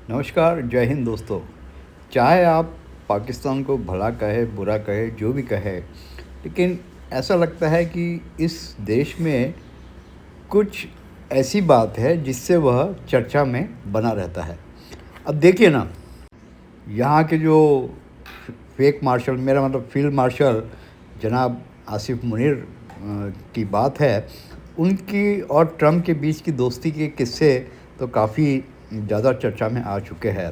नमस्कार, जय हिंद दोस्तों। चाहे आप पाकिस्तान को भला कहे, बुरा कहे, जो भी कहे, लेकिन ऐसा लगता है कि इस देश में कुछ ऐसी बात है जिससे वह चर्चा में बना रहता है। अब देखिए ना, यहाँ के जो फेक मार्शल, मेरा मतलब फील्ड मार्शल जनाब आसिफ मुनीर की बात है, उनकी और ट्रम्प के बीच की दोस्ती के किस्से तो काफ़ी ज़्यादा चर्चा में आ चुके हैं।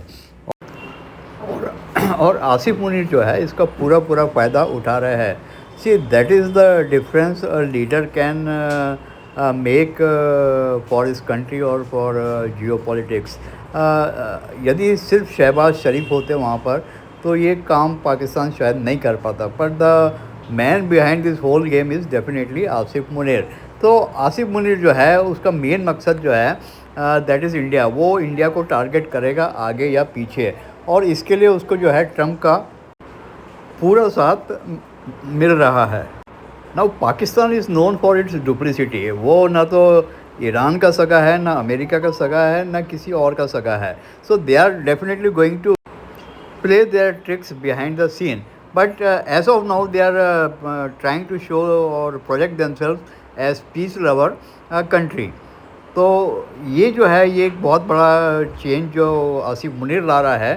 और आसिफ मुनीर जो है इसका पूरा पूरा फ़ायदा उठा रहे हैं। See that is the difference a leader can make for इस कंट्री और फॉर जियो पॉलिटिक्स। यदि सिर्फ शहबाज शरीफ होते वहाँ पर तो ये काम पाकिस्तान शायद नहीं कर पाता, पर the man behind this whole game is definitely Asif Munir. तो आसिफ मुनीर जो है उसका मेन मकसद जो है दैट इज़ इंडिया। वो इंडिया को टारगेट करेगा आगे या पीछे, और इसके लिए उसको जो है ट्रम्प का पूरा साथ मिल रहा है। Now Pakistan is known for its duplicity. वो ना तो ईरान का सगा है, ना अमेरिका का सगा है, ना किसी और का सगा है। So they are definitely going to play their tricks behind the scene, but as of now they are trying to show or project themselves as peace lover country. तो ये जो है ये एक बहुत बड़ा चेंज जो आसिफ मुनीर ला रहा है,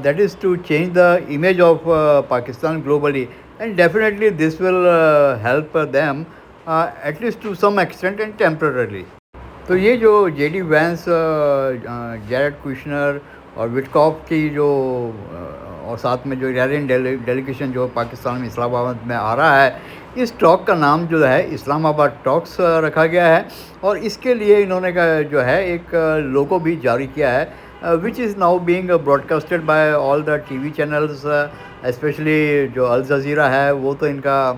that is to change the image of Pakistan globally, and definitely this will help them at least to some extent and temporarily. तो ये जो जेडी वैंस, जैरेड कुशनर और विटकॉफ की जो और साथ में जो इरानियन डेलीगेशन जो पाकिस्तान में इस्लामाबाद में आ रहा है, इस टॉक का नाम जो है इस्लामाबाद टॉक्स रखा गया है। और इसके लिए इन्होंने का जो है एक लोगो भी जारी किया है, which is now being broadcasted by all the TV channels, specially जो अल जज़ीरा है वो तो इनका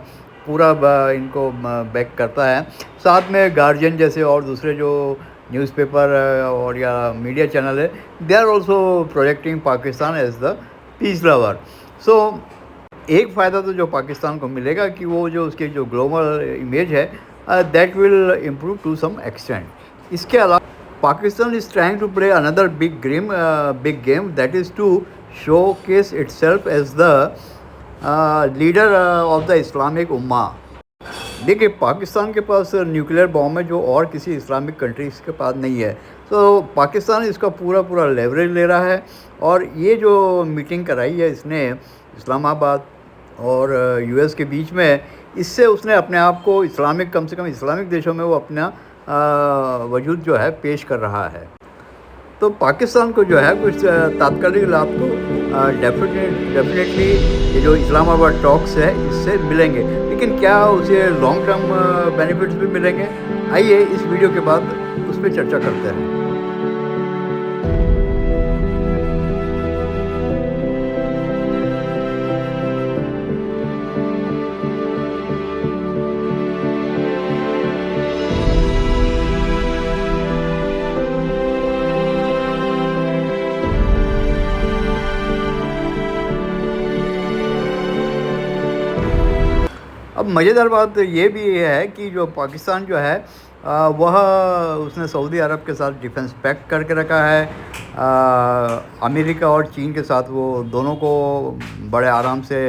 पूरा इनको बैक करता है। साथ में गार्जियन जैसे और दूसरे जो न्यूज़पेपर और या मीडिया चैनल है, they are also projecting Pakistan as the peace lover. So एक फ़ायदा तो जो पाकिस्तान को मिलेगा कि वो जो उसके जो ग्लोबल इमेज है that will improve to some extent. इसके अलावा Pakistan is trying to play another big game that is to showcase itself as the leader of the Islamic उम्मा। देखिए, पाकिस्तान के पास न्यूक्लियर बॉम्ब है जो और किसी इस्लामिक कंट्रीज़ के पास नहीं है। तो पाकिस्तान इसका पूरा पूरा लेवरेज ले रहा है, और ये जो मीटिंग कराई है इसने इस्लामाबाद और यूएस के बीच में, इससे उसने अपने आप को इस्लामिक, कम से कम इस्लामिक देशों में वो अपना वजूद जो है पेश कर रहा है। तो पाकिस्तान को जो है कुछ तात्कालिक लाभ तो डेफिनेटली ये जो इस्लामाबाद टॉक्स है इससे मिलेंगे, लेकिन क्या उसे लॉन्ग टर्म बेनिफिट्स भी मिलेंगे? आइए इस वीडियो के बाद उस पर चर्चा करते हैं। अब मज़ेदार बात ये भी है कि जो पाकिस्तान जो है वह उसने सऊदी अरब के साथ डिफेंस पैक्ट करके रखा है। अमेरिका और चीन के साथ वो दोनों को बड़े आराम से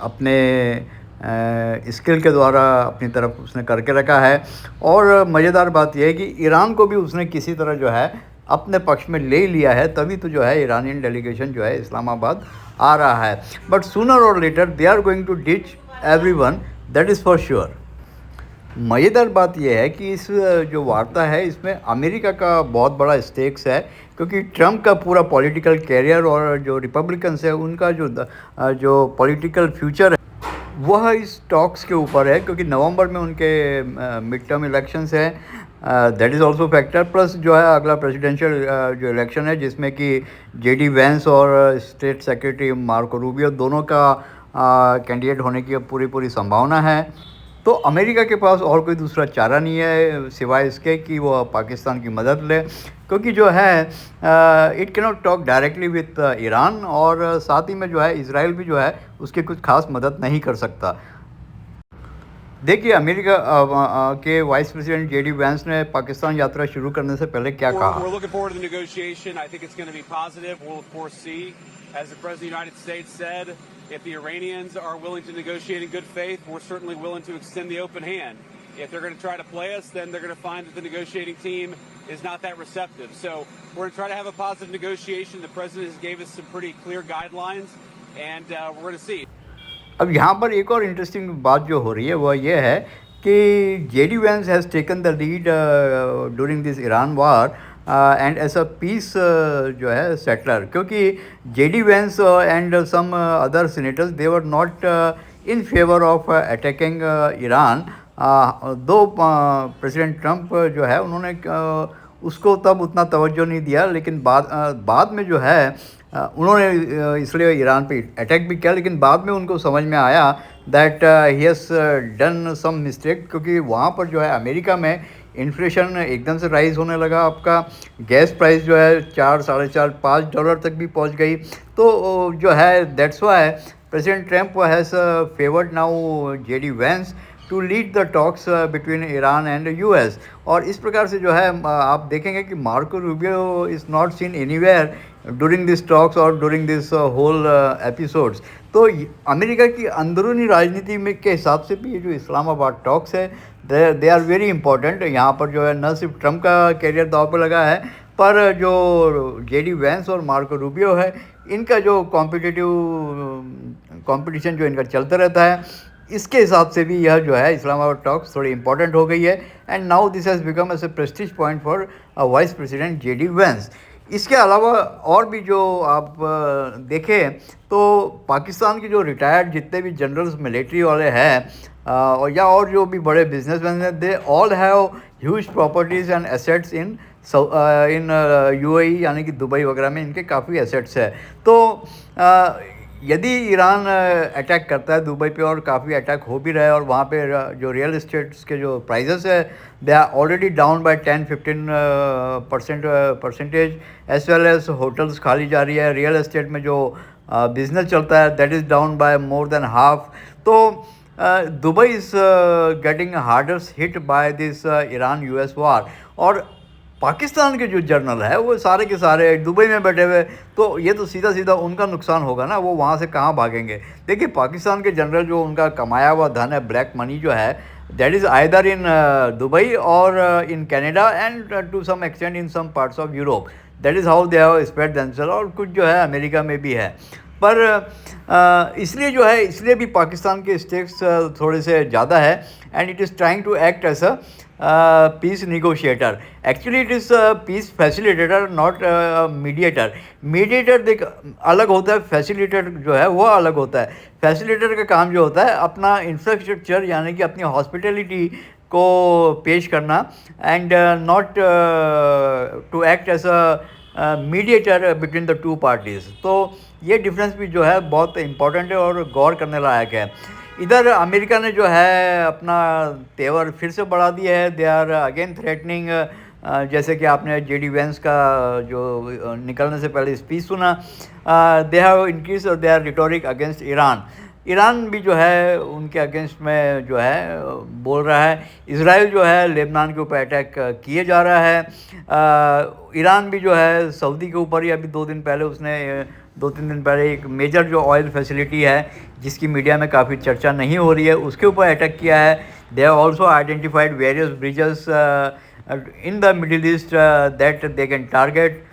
अपने स्किल के द्वारा अपनी तरफ उसने करके रखा है। और मज़ेदार बात यह है कि ईरान को भी उसने किसी तरह जो है अपने पक्ष में ले लिया है, तभी तो जो है इरानियन डेलीगेशन जो है इस्लामाबाद आ रहा है। बट सूनर और later they are going to ditch everyone, that is for sure. मज़ेदार बात यह है कि इस जो वार्ता है इसमें अमेरिका का बहुत बड़ा स्टेक्स है, क्योंकि ट्रम्प का पूरा पॉलिटिकल कैरियर और जो रिपब्लिकन्स है उनका जो पॉलिटिकल फ्यूचर है वह इस टॉक्स के ऊपर है, क्योंकि नवंबर में उनके मिड टर्म इलेक्शंस हैं, that is also factor. Plus जो है अगला प्रेसिडेंशियल जो इलेक्शन है जिसमें कि जेडी वैंस और स्टेट सेक्रेटरी मार्को रूबियो दोनों का कैंडिडेट होने की अब पूरी संभावना है। तो अमेरिका के पास और कोई दूसरा चारा नहीं है सिवाय इसके कि वो पाकिस्तान की मदद ले, क्योंकि जो है it cannot talk directly with Iran, और साथ ही में जो है इजराइल भी जो है उसकी कुछ खास मदद नहीं कर सकता। देखिए अमेरिका के वाइस प्रेसिडेंट जेडी वैंस ने पाकिस्तान यात्रा शुरू करने से पहले क्या कहा? We're looking forward to the negotiation. I think it's going to be positive. We'll, of course, see, as the President of the United States said, if the Iranians are willing to negotiate in good faith, we're certainly willing to extend the open hand. If they're going to try to play us, then they're going to find that the negotiating team is not that receptive. So we're going to try to have a positive negotiation. The President has gave us some pretty clear guidelines, and we're going to see. अब यहाँ पर एक और interesting बात जो हो रही है वह यह है कि JD Vance has taken the lead during this Iran war and as a peace जो है सेटलर, क्योंकि JD Vance and some other senators they were not in favour of attacking Iran, though President Trump जो है उन्होंने उसको तब उतना तवज्जो नहीं दिया, लेकिन बाद में जो है उन्होंने इसलिए ईरान पे अटैक भी किया, लेकिन बाद में उनको समझ में आया that he has done some mistake, क्योंकि वहाँ पर जो है अमेरिका में इन्फ्लेशन एकदम से राइज़ होने लगा, आपका गैस प्राइस जो है 4, साढ़े 4, $5 तक भी पहुँच गई। तो जो है that's why President Trump has favoured now JD Vance to lead the talks between Iran and US. और इस प्रकार से जो है आप देखेंगे कि Marco Rubio is not seen anywhere during this talks और ड्यूरिंग दिस होल एपिसोड्स। तो अमेरिका की अंदरूनी राजनीति में के हिसाब से भी ये जो इस्लामाबाद टॉक्स है दे आर वेरी इंपॉर्टेंट। यहाँ पर जो है न सिर्फ ट्रंप का कैरियर दांव पर लगा है, पर जो जेडी वैंस और मार्को रूबियो है इनका जो कंपटीशन जो इनका चलता रहता है, इसके हिसाब से भी यह जो है इस्लामाबाद टॉक्स थोड़ी इंपॉर्टेंट हो गई है। And now this has become as a prestige point for Vice President JD Vance. इसके अलावा और भी जो आप देखें तो पाकिस्तान के जो रिटायर्ड जितने भी जनरल्स मिलिट्री वाले हैं और जो भी बड़े बिजनेसमैन हैं, they all have huge properties and assets in UAE यानी कि दुबई वगैरह में इनके काफ़ी एसेट्स है। तो यदि ईरान अटैक करता है दुबई पे, और काफ़ी अटैक हो भी रहा है, और वहाँ पे जो रियल इस्टेट्स के जो प्राइजेस है they are already down by 10-15% percentage, as well as hotels खाली जा रही है, रियल इस्टेट में जो बिजनेस चलता है that is down by more than half. तो Dubai is getting hardest hit by this Iran US war. और पाकिस्तान के जो जर्नल है वो सारे के सारे दुबई में बैठे हुए, तो ये तो सीधा सीधा उनका नुकसान होगा ना, वो वहाँ से कहाँ भागेंगे। देखिए पाकिस्तान के जनरल जो उनका कमाया हुआ धन है, ब्लैक मनी जो है, that is either in Dubai or in Canada and to some extent in some parts of Europe, that is how they have spread themselves, और कुछ जो है अमेरिका में भी है। पर इसलिए जो है इसलिए भी पाकिस्तान के स्टेक्स थोड़े से ज़्यादा है, and it is trying to act as a peace negotiator. Actually it is peace facilitator, not mediator. Mediator देख अलग होता है, फैसिलिटेटर जो है वो अलग होता है। फैसिलिटेटर का काम जो होता है अपना इंफ्रास्ट्रक्चर यानी कि अपनी हॉस्पिटलिटी को पेश करना, and not to act as a mediator between the two parties. तो ये डिफरेंस भी जो है बहुत इंपॉर्टेंट है और गौर करने लायक है। इधर अमेरिका ने जो है अपना तेवर फिर से बढ़ा दिया है, दे आर अगेन थ्रेटनिंग, जैसे कि आपने जेडी वैंस का जो निकलने से पहले स्पीच सुना, they have increase their rhetoric against Iran. Iran भी जो है उनके अगेंस्ट में जो है बोल रहा है। इजराइल जो है लेबनान के ऊपर अटैक किए जा रहा है। ईरान भी जो है सऊदी के ऊपर ही अभी 2-3 दिन पहले एक मेजर जो ऑयल फैसिलिटी है जिसकी मीडिया में काफ़ी चर्चा नहीं हो रही है उसके ऊपर अटैक किया है। They have also identified various bridges in the middle east that they can target.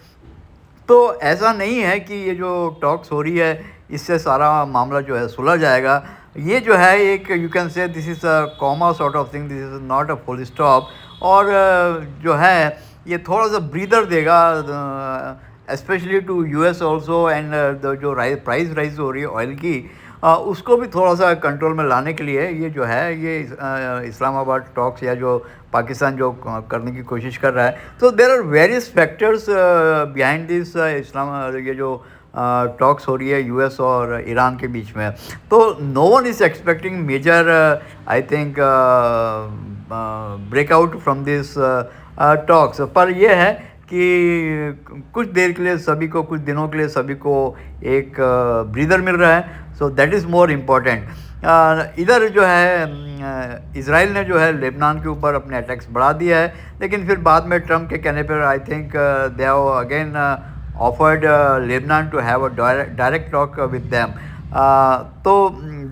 तो ऐसा नहीं है कि ये जो टॉक्स हो रही है इससे सारा मामला जो है सुलझ जाएगा। ये जो है एक you can say this is a comma sort of thing, this is not a full stop. और जो है ये थोड़ा सा ब्रीदर देगा specially to US also, and जो प्राइस राइज हो रही है ऑयल की उसको भी थोड़ा सा कंट्रोल में लाने के लिए ये जो है ये इस्लामाबाद टॉक्स या जो पाकिस्तान जो करने की कोशिश कर रहा है। तो there are various factors behind this ये जो टॉक्स हो रही है यूएस और ईरान के बीच में। तो no one is expecting major I think breakout from this talks. पर यह है कि कुछ देर के लिए सभी को, कुछ दिनों के लिए सभी को एक ब्रीदर मिल रहा है। So that is more important. इधर जो है इज़राइल ने जो है लेबनान के ऊपर अपने अटैक्स बढ़ा दिया है, लेकिन फिर बाद में ट्रम्प के कहने पर I think they have again offered Lebanon to have a direct talk with them. तो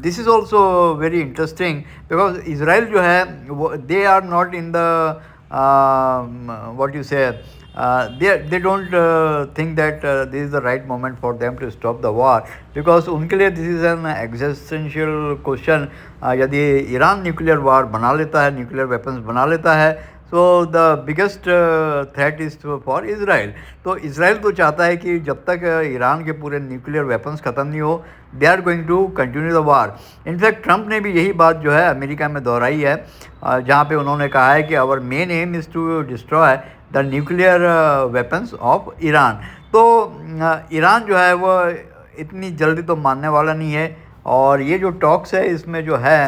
this is also very interesting because Israel जो है वो they are not in the what you say they don't think that this is the right moment for them to stop the war because उनके लिए this is an existential question। यदि Iran nuclear वार बना लेता है, nuclear weapons बना लेता है, so the biggest threat is for Israel. तो इज़राइल तो चाहता है कि जब तक ईरान के पूरे न्यूक्लियर वेपन्स ख़त्म नहीं हो, they are going to continue the war. In fact Trump ने भी यही बात जो है अमेरिका में दोहराई है, जहाँ पे उन्होंने कहा है कि our main aim is to destroy the nuclear weapons of Iran. तो ईरान जो है वो इतनी जल्दी तो मानने वाला नहीं है, और ये जो टॉक्स है इसमें जो है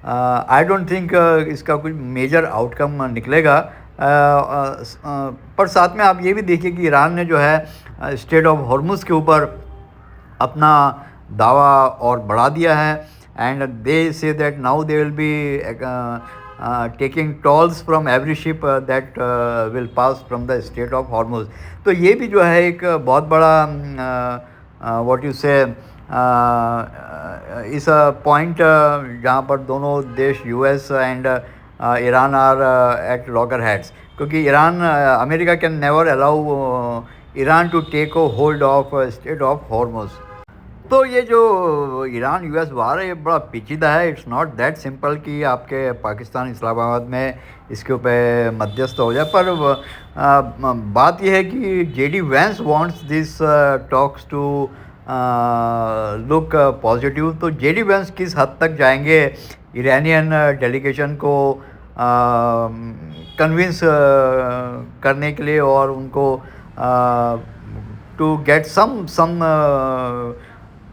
आई डोंट थिंक इसका कुछ मेजर आउटकम निकलेगा। पर साथ में आप ये भी देखिए कि ईरान ने जो है स्ट्रेट ऑफ हॉर्मुज़ के ऊपर अपना दावा और बढ़ा दिया है, and they say that now they will be taking tolls from every ship that will pass from the straight of Hormuz. तो ये भी जो है एक बहुत बड़ा व्हाट यू से इस पॉइंट जहाँ पर दोनों देश US and Iran are at loggerheads, क्योंकि Iran America can never allow Iran to take a hold of Strait of Hormuz. तो ये जो ईरान यूएस वार है ये बड़ा पेचीदा है। इट्स नॉट दैट सिंपल कि आपके पाकिस्तान इस्लामाबाद में इसके ऊपर मध्यस्थ हो जाए। पर बात यह है कि JD Vance wants this talks to look positive. तो जेडी वैंस किस हद तक जाएंगे ईरानियन डेलीगेशन को कन्विंस करने के लिए, और उनको to get some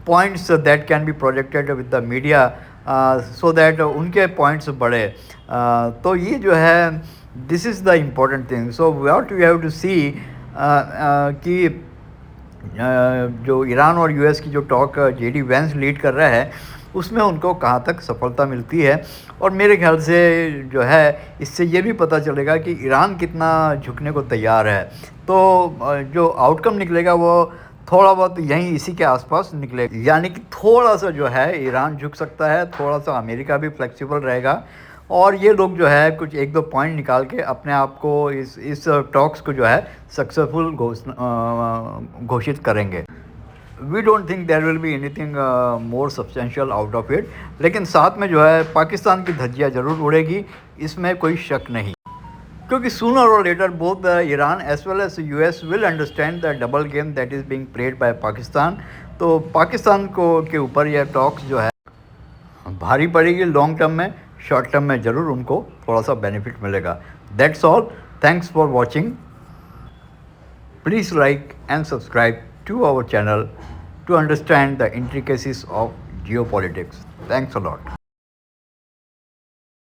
points that can be projected with the media so that उनके पॉइंट्स बढ़े। तो ये जो है this is the important thing. So what we have to see कि जो ईरान और यूएस की जो टॉक जेडी वैंस लीड कर रहा है उसमें उनको कहाँ तक सफलता मिलती है। और मेरे ख्याल से जो है इससे ये भी पता चलेगा कि ईरान कितना झुकने को तैयार है। तो जो आउटकम निकलेगा वो थोड़ा बहुत यहीं इसी के आसपास निकलेगा, यानी कि थोड़ा सा जो है ईरान झुक सकता है, थोड़ा सा अमेरिका भी फ्लेक्सिबल रहेगा, और ये लोग जो है कुछ एक दो पॉइंट निकाल के अपने आप को इस टॉक्स को जो है सक्सेसफुल घोषित करेंगे। We don't think there will be anything more substantial out of it, लेकिन साथ में जो है पाकिस्तान की धज्जियाँ ज़रूर उड़ेगी, इसमें कोई शक नहीं, क्योंकि सूनर और later both Iran as well as US will understand the double game that is being played by Pakistan. तो पाकिस्तान को के ऊपर यह टॉक्स जो है भारी पड़ेगी लॉन्ग टर्म में, शॉर्ट टर्म में ज़रूर उनको थोड़ा सा बेनिफिट मिलेगा। That's all, thanks for watching. Please like and subscribe to our channel to understand the intricacies of geopolitics. Thanks a lot.